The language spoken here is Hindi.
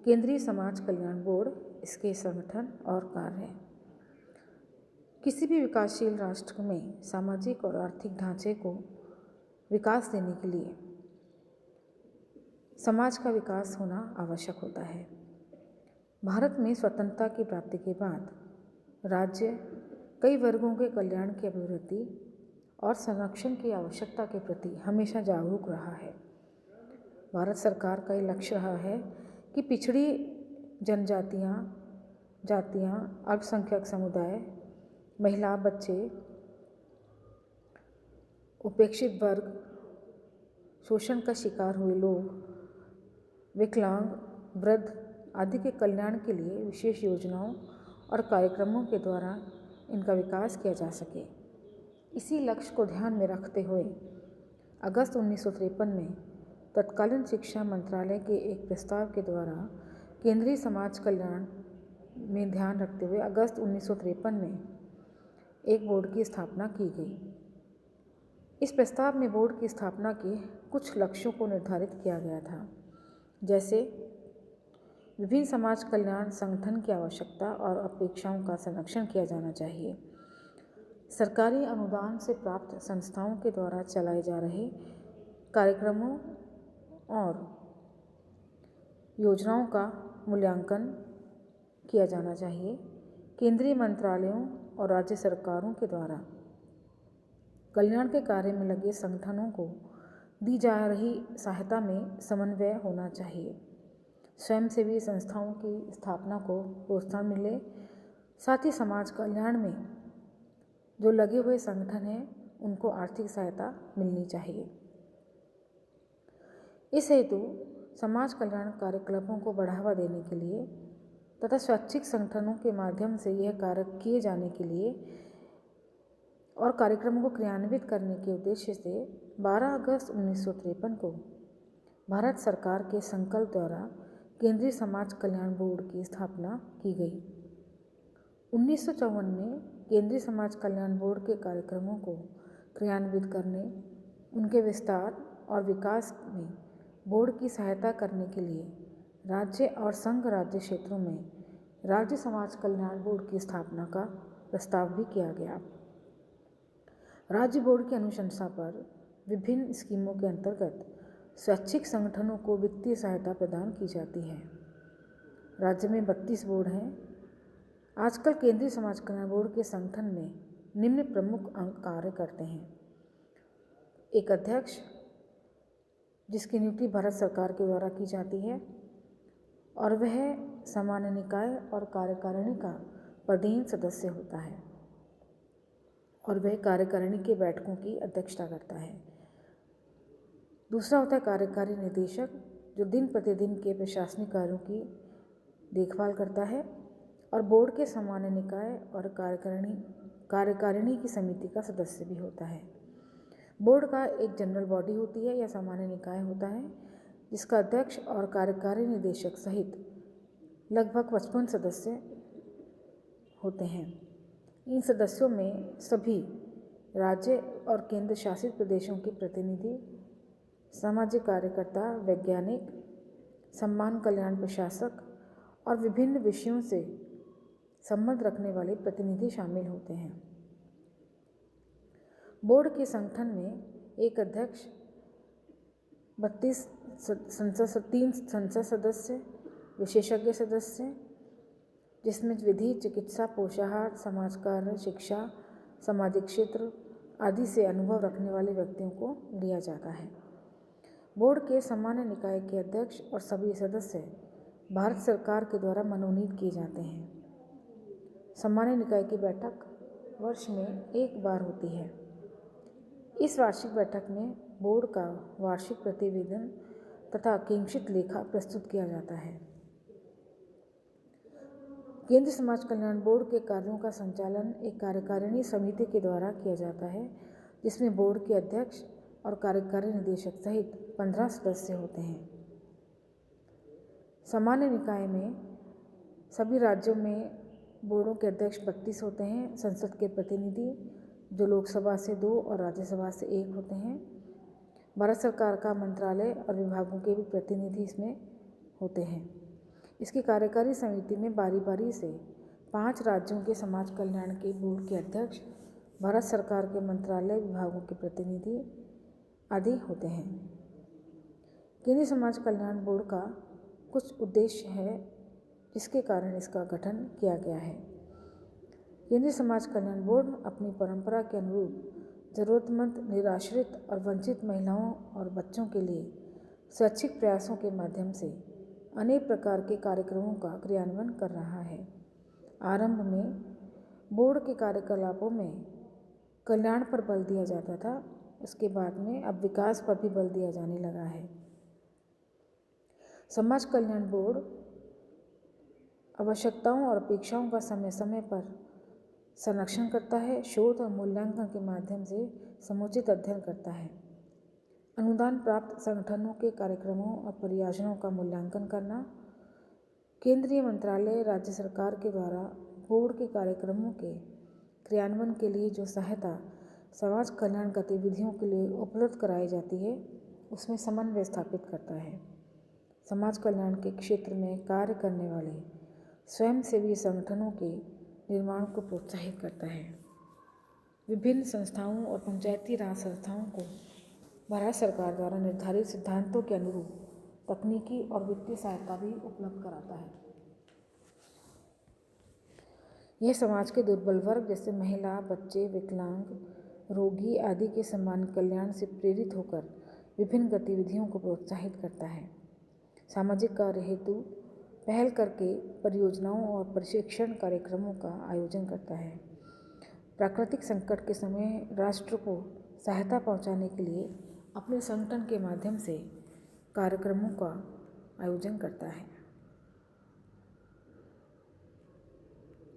केंद्रीय समाज कल्याण बोर्ड, इसके संगठन और कार्य। किसी भी विकासशील राष्ट्र में सामाजिक और आर्थिक ढांचे को विकास देने के लिए समाज का विकास होना आवश्यक होता है। भारत में स्वतंत्रता की प्राप्ति के बाद राज्य कई वर्गों के कल्याण की अभिवृद्धि और संरक्षण की आवश्यकता के प्रति हमेशा जागरूक रहा है। भारत सरकार का ये लक्ष्य रहा है कि पिछड़ी जनजातियाँ, जातियाँ, अल्पसंख्यक समुदाय, महिला, बच्चे, उपेक्षित वर्ग, शोषण का शिकार हुए लोग, विकलांग, वृद्ध आदि के कल्याण के लिए विशेष योजनाओं और कार्यक्रमों के द्वारा इनका विकास किया जा सके। इसी लक्ष्य को ध्यान में रखते हुए अगस्त 1953 में तत्कालीन शिक्षा मंत्रालय के एक प्रस्ताव के द्वारा केंद्रीय समाज कल्याण में ध्यान रखते हुए अगस्त 1953 में एक बोर्ड की स्थापना की गई। इस प्रस्ताव में बोर्ड की स्थापना के कुछ लक्ष्यों को निर्धारित किया गया था, जैसे विभिन्न समाज कल्याण संगठन की आवश्यकता और अपेक्षाओं का संरक्षण किया जाना चाहिए। सरकारी अनुदान से प्राप्त संस्थाओं के द्वारा चलाए जा रहे कार्यक्रमों और योजनाओं का मूल्यांकन किया जाना चाहिए। केंद्रीय मंत्रालयों और राज्य सरकारों के द्वारा कल्याण के कार्य में लगे संगठनों को दी जा रही सहायता में समन्वय होना चाहिए। स्वयंसेवी संस्थाओं की स्थापना को प्रोत्साहन मिले, साथ ही समाज कल्याण में जो लगे हुए संगठन हैं उनको आर्थिक सहायता मिलनी चाहिए। इस हेतु समाज कल्याण कार्यकलापों को बढ़ावा देने के लिए तथा स्वैच्छिक संगठनों के माध्यम से यह कार्य किए जाने के लिए और कार्यक्रमों को क्रियान्वित करने के उद्देश्य से 12 अगस्त 1953 को भारत सरकार के संकल्प द्वारा केंद्रीय समाज कल्याण बोर्ड की स्थापना की गई। 1954 में केंद्रीय समाज कल्याण बोर्ड के कार्यक्रमों को क्रियान्वित करने, उनके विस्तार और विकास में बोर्ड की सहायता करने के लिए राज्य और संघ राज्य क्षेत्रों में राज्य समाज कल्याण बोर्ड की स्थापना का प्रस्ताव भी किया गया। राज्य बोर्ड की अनुशंसा पर विभिन्न स्कीमों के अंतर्गत स्वैच्छिक संगठनों को वित्तीय सहायता प्रदान की जाती है। राज्य में 32 बोर्ड हैं। आजकल केंद्रीय समाज कल्याण बोर्ड के संगठन में निम्न प्रमुख अंग कार्य करते हैं। एक अध्यक्ष, जिसकी नियुक्ति भारत सरकार के द्वारा की जाती है, और वह सामान्य निकाय और कार्यकारिणी का पदेन सदस्य होता है और वह कार्यकारिणी के बैठकों की अध्यक्षता करता है। दूसरा होता है कार्यकारी निदेशक, जो दिन प्रतिदिन के प्रशासनिक कार्यों की देखभाल करता है और बोर्ड के सामान्य निकाय और कार्यकारिणी की समिति का सदस्य भी होता है। बोर्ड का एक जनरल बॉडी होती है या सामान्य निकाय होता है, जिसका अध्यक्ष और कार्यकारी निदेशक सहित लगभग 55 सदस्य होते हैं। इन सदस्यों में सभी राज्य और केंद्र शासित प्रदेशों के प्रतिनिधि, सामाजिक कार्यकर्ता, वैज्ञानिक, सम्मान कल्याण प्रशासक और विभिन्न विषयों से संबंध रखने वाले प्रतिनिधि शामिल होते हैं। बोर्ड के संगठन में एक अध्यक्ष, 32 3 संसद सदस्य, विशेषज्ञ सदस्य, जिसमें विधि, चिकित्सा, पोषाहार, समाज कार्य, शिक्षा, सामाजिक क्षेत्र आदि से अनुभव रखने वाले व्यक्तियों को लिया जाता है। बोर्ड के सामान्य निकाय के अध्यक्ष और सभी सदस्य भारत सरकार के द्वारा मनोनीत किए जाते हैं। सामान्य निकाय की बैठक वर्ष में एक बार होती है। इस वार्षिक बैठक में बोर्ड का वार्षिक प्रतिवेदन तथा आकांक्षित लेखा प्रस्तुत किया जाता है। केंद्रीय समाज कल्याण बोर्ड के कार्यों का संचालन एक कार्यकारिणी समिति के द्वारा किया जाता है, जिसमें बोर्ड के अध्यक्ष और कार्यकारी निदेशक सहित 15 सदस्य होते हैं। सामान्य निकाय में सभी राज्यों में बोर्डों के अध्यक्ष 32 होते हैं। संसद के प्रतिनिधि, जो लोकसभा से 2 और राज्यसभा से 1 होते हैं। भारत सरकार का मंत्रालय और विभागों के भी प्रतिनिधि इसमें होते हैं। इसकी कार्यकारी समिति में बारी बारी से 5 राज्यों के समाज कल्याण के बोर्ड के अध्यक्ष, भारत सरकार के मंत्रालय विभागों के प्रतिनिधि आदि होते हैं। केंद्रीय समाज कल्याण बोर्ड का कुछ उद्देश्य है जिसके कारण इसका गठन किया गया है। केंद्रीय समाज कल्याण बोर्ड अपनी परंपरा के अनुरूप जरूरतमंद, निराश्रित और वंचित महिलाओं और बच्चों के लिए स्वैच्छिक प्रयासों के माध्यम से अनेक प्रकार के कार्यक्रमों का क्रियान्वयन कर रहा है। आरंभ में बोर्ड के कार्यकलापों में कल्याण पर बल दिया जाता था, उसके बाद में अब विकास पर भी बल दिया जाने लगा है। समाज कल्याण बोर्ड आवश्यकताओं और अपेक्षाओं का समय समय पर संरक्षण करता है, शोध और मूल्यांकन के माध्यम से समुचित अध्ययन करता है। अनुदान प्राप्त संगठनों के कार्यक्रमों और परियोजनाओं का मूल्यांकन करना, केंद्रीय मंत्रालय, राज्य सरकार के द्वारा बोर्ड के कार्यक्रमों के क्रियान्वयन के लिए जो सहायता समाज कल्याण गतिविधियों के लिए उपलब्ध कराई जाती है, उसमें समन्वय स्थापित करता है। समाज कल्याण के क्षेत्र में कार्य करने वाले स्वयंसेवी संगठनों के निर्माण को प्रोत्साहित करता है। विभिन्न संस्थाओं और पंचायती राज संस्थाओं को भारत सरकार द्वारा निर्धारित सिद्धांतों के अनुरूप तकनीकी और वित्तीय सहायता भी उपलब्ध कराता है। यह समाज के दुर्बल वर्ग जैसे महिला, बच्चे, विकलांग, रोगी आदि के सामान्य कल्याण से प्रेरित होकर विभिन्न गतिविधियों को प्रोत्साहित करता है। सामाजिक कार्य हेतु पहल करके परियोजनाओं और प्रशिक्षण कार्यक्रमों का आयोजन करता है। प्राकृतिक संकट के समय राष्ट्र को सहायता पहुंचाने के लिए अपने संगठन के माध्यम से कार्यक्रमों का आयोजन करता है।